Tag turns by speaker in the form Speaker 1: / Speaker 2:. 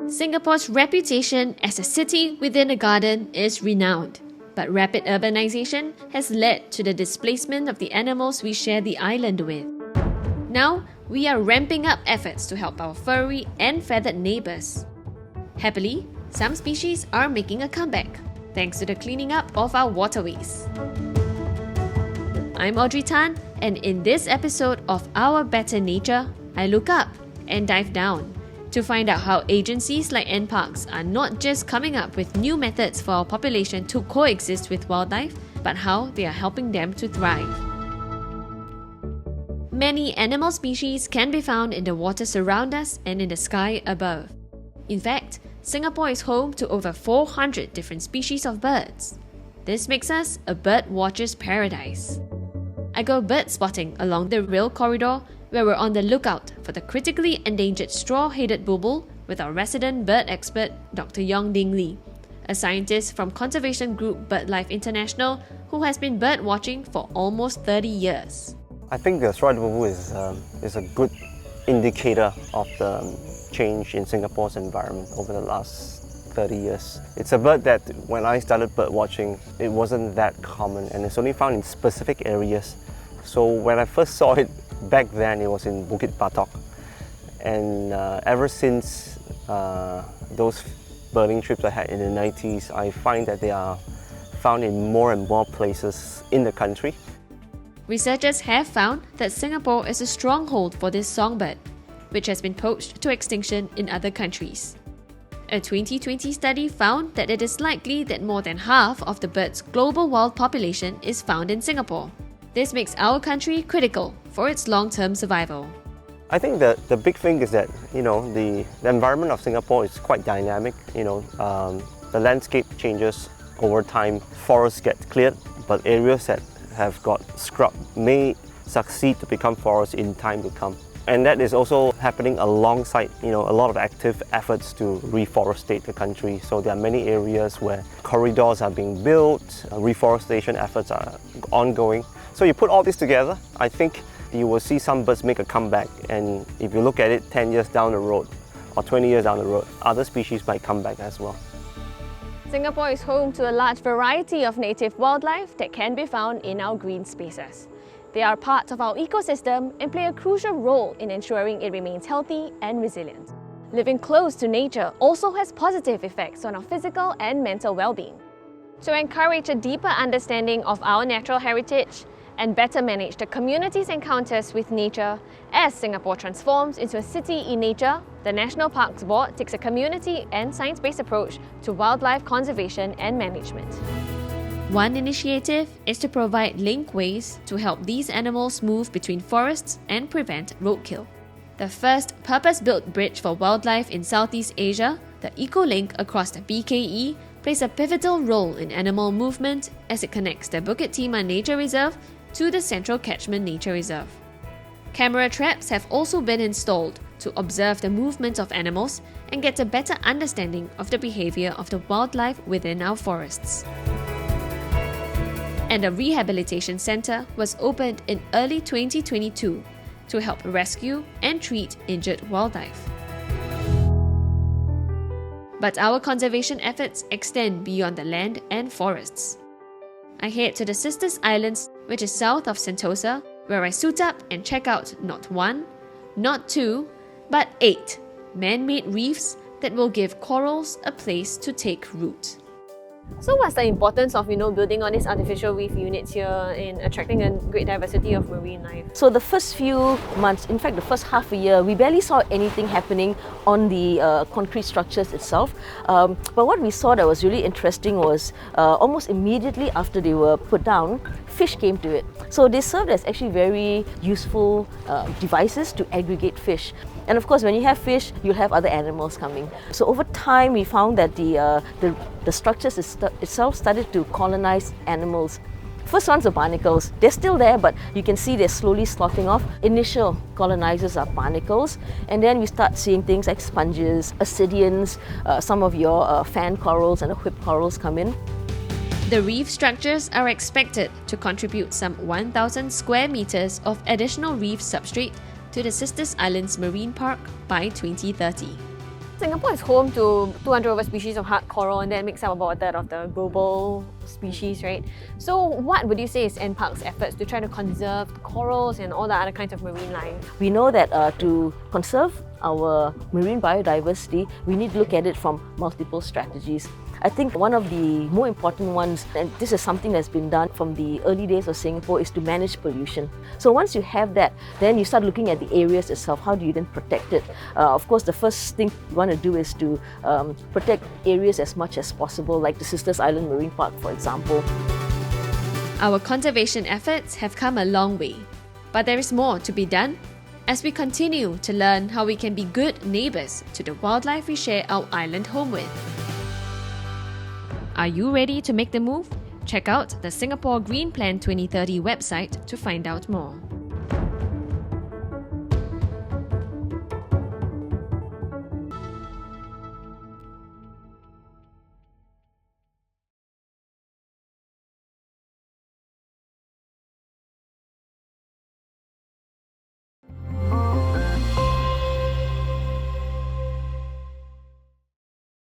Speaker 1: Singapore's reputation as a city within a garden is renowned, but rapid urbanization has led to the displacement of the animals we share the island with. Now, we are ramping up efforts to help our furry and feathered neighbours. Happily, some species are making a comeback, thanks to the cleaning up of our waterways. I'm Audrey Tan, and in this episode of Our Better Nature, I look up and dive down to find out how agencies like NParks are not just coming up with new methods for our population to coexist with wildlife, but how they are helping them to thrive. Many animal species can be found in the waters around us and in the sky above. In fact, Singapore is home to over 400 different species of birds. This makes us a bird watcher's paradise. I go bird spotting along the rail corridor, where we're on the lookout for the critically endangered straw-headed bulbul with our resident bird expert, Dr. Yong Ding Lee, a scientist from conservation group BirdLife International who has been bird watching for almost 30 years.
Speaker 2: I think the straw-headed bulbul is a good indicator of the change in Singapore's environment over the last 30 years. It's a bird that when I started bird watching, it wasn't that common and it's only found in specific areas. So when I first saw it back then, it was in Bukit Batok. And ever since those birding trips I had in the 90s, I find that they are found in more and more places in the country.
Speaker 1: Researchers have found that Singapore is a stronghold for this songbird, which has been poached to extinction in other countries. A 2020 study found that it is likely that more than half of the bird's global wild population is found in Singapore. This makes our country critical for its long-term survival.
Speaker 2: I think the big thing is that the environment of Singapore is quite dynamic. The landscape changes over time. Forests get cleared, but areas that have got scrub may succeed to become forests in time to come. And that is also happening alongside a lot of active efforts to reforestate the country. So there are many areas where corridors are being built, reforestation efforts are ongoing. So you put all this together, I think you will see some birds make a comeback. And if you look at it 10 years down the road or 20 years down the road, other species might come back as well.
Speaker 1: Singapore is home to a large variety of native wildlife that can be found in our green spaces. They are part of our ecosystem and play a crucial role in ensuring it remains healthy and resilient. Living close to nature also has positive effects on our physical and mental well-being. To encourage a deeper understanding of our natural heritage and better manage the community's encounters with nature, as Singapore transforms into a city in nature, the National Parks Board takes a community and science-based approach to wildlife conservation and management. One initiative is to provide linkways to help these animals move between forests and prevent roadkill. The first purpose-built bridge for wildlife in Southeast Asia, the Eco-Link across the BKE, plays a pivotal role in animal movement as it connects the Bukit Timah Nature Reserve to the Central Catchment Nature Reserve. Camera traps have also been installed to observe the movements of animals and get a better understanding of the behavior of the wildlife within our forests. And a rehabilitation centre was opened in early 2022 to help rescue and treat injured wildlife. But our conservation efforts extend beyond the land and forests. I head to the Sisters Islands, which is south of Sentosa, where I suit up and check out not one, not two, but 8 man-made reefs that will give corals a place to take root. So what's the importance of building on these artificial reef units here in attracting a great diversity of marine life?
Speaker 3: So the first few months, in fact the first half a year, we barely saw anything happening on the concrete structures itself. But what we saw that was really interesting was almost immediately after they were put down, fish came to it. So they served as actually very useful devices to aggregate fish. And of course, when you have fish, you'll have other animals coming. So over time, we found that the structures itself started to colonize animals. First ones are barnacles. They're still there, but you can see they're slowly sloughing off. Initial colonizers are barnacles, and then we start seeing things like sponges, ascidians, some of your fan corals and the whip corals come in.
Speaker 1: The reef structures are expected to contribute some 1,000 square meters of additional reef substrate to the Sisters Islands Marine Park by 2030. Singapore is home to 200 over species of hard coral, and that makes up about a third of the global species, right? So what would you say is NParks' efforts to try to conserve the corals and all the other kinds of marine life?
Speaker 3: We know that to conserve our marine biodiversity, we need to look at it from multiple strategies. I think one of the more important ones, and this is something that's been done from the early days of Singapore, is to manage pollution. So once you have that, then you start looking at the areas itself. How do you then protect it? Of course, the first thing you want to do is to protect areas as much as possible, like the Sisters Island Marine Park, for example.
Speaker 1: Our conservation efforts have come a long way, but there is more to be done as we continue to learn how we can be good neighbours to the wildlife we share our island home with. Are you ready to make the move? Check out the Singapore Green Plan 2030 website to find out more.